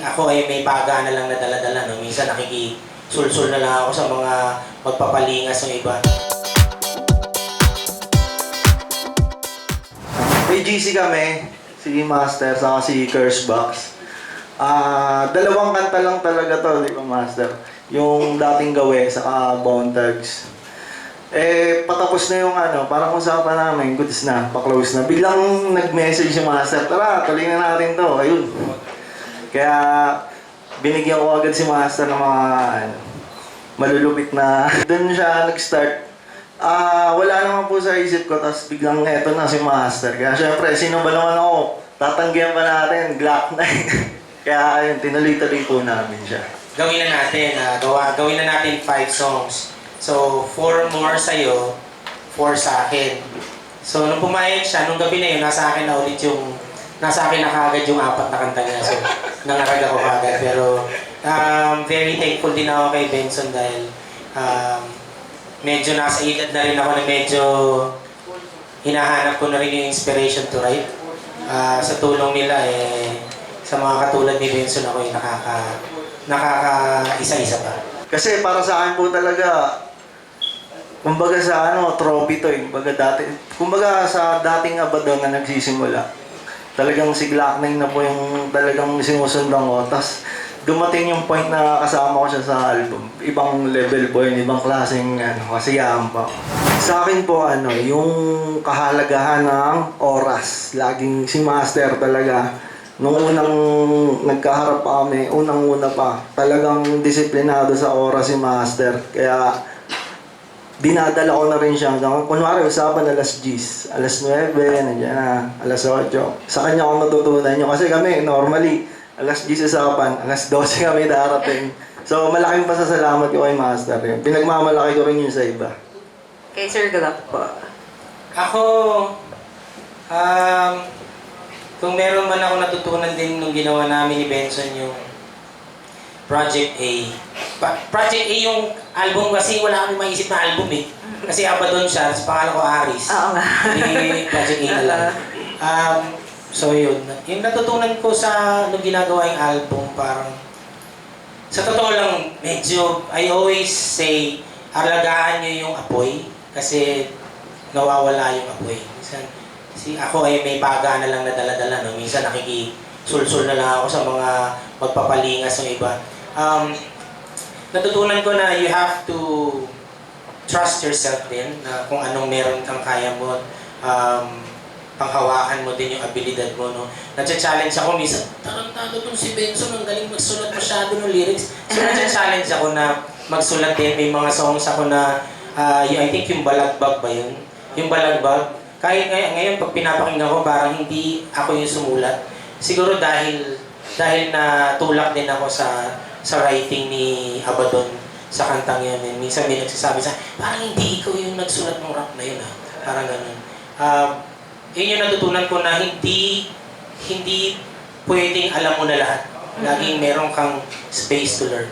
Ako ay may pagana lang na dala-dala, no? Minsan nakikisulsul na lang ako sa mga magpapalingas ng iba. May GC kami, si Master, saka si Curse Box. Dalawang kanta lang talaga to, di ba Master? Yung dating gawe, saka Bone Thugs. Patapos na yung parang usapan namin, goods na, pa-close na. Biglang nag-message si Master, tara, tuloy na natin to, ayun. Kaya binigyan ko agad si Master ng mga malulupit na. Doon siya nag-start. Wala naman po sa isip ko, tapos biglang eto na si Master. Kaya syempre, sino ba naman ako? Tatanggihan pa natin, Glock 9. Kaya ayun, tinuloy-tuloy po namin siya. Gawin na natin, gawin na natin 5 songs. So, 4 more sa'yo, 4 sa akin. So, nung pumayag siya, nung gabi na yun, nasa akin na kagad yung 4 na kanta niya. So, nangarag ako kagad. Pero, very thankful din ako kay Benson dahil medyo nasa edad na rin ako na medyo hinahanap ko na rin yung inspiration to write. Sa tulong nila, sa mga katulad ni Benson ako yung nakaka-isa-isa pa. Kasi para sa akin po talaga, kumbaga sa trophy to eh. Kumbaga sa dating Abaddon na nagsisimula, talagang si Glock 9 na po yung talagang sinusundan ko. Tapos dumating yung point na kasama ko siya sa album. Ibang level po yun, ibang klaseng kasiyahan pa. Sa akin po yung kahalagahan ng oras. Laging si Master talaga. Nung unang nagkaharap pa kami, unang-una pa, talagang disiplinado sa oras si Master. Kaya dinadala ko na rin siya. Kunwari, usapan alas 10, alas 9, nandiyan na, alas 8. Sa kanya ako natutunan yun. Kasi kami, normally, alas 10 usapan, alas 12 kami darating. So, malaking pasasalamat ko kay Master. Pinagmamalaki ko rin yun sa iba. Kay Sir Glock po. Ako, kung meron man ako natutunan din nung ginawa namin ni Benson yung Project A. Project A yung album kasi wala kami maisip na album eh. Kasi Abaddon siya, sa pangalan ko Aris. Oo nga. Project A na lang. So yun, yung natutunan ko sa nung ginagawa yung album, parang sa totoo lang, medyo, I always say, alagaan nyo yung apoy kasi nawawala yung apoy. Ako ay may pagana lang na dala-dala, no? Minsan nakikisulsul na lang ako sa mga magpapalingas ng iba. Natutunan ko na you have to trust yourself din, na kung anong meron kang kaya mo, panghawakan mo din yung abilidad mo, no? Natcha-challenge ako minsan, tarantado tong si Benson, ang galing magsulat masyado ng lyrics. So natcha-challenge ako na magsulat din. May mga songs ako na, I think yung Balagbag ba yun? Yung Balagbag, kahit ngayon pag pinapakinggan ko, parang hindi ako yung sumulat. Siguro dahil na tulak din ako sa writing ni Abaddon sa kantang yun. Minsan may nagsasabi sa parang hindi ikaw yung nagsulat ng rap na yun. Parang ganun. Yun yung natutunan ko na hindi pwedeng alam mo na lahat. Laging meron kang space to learn.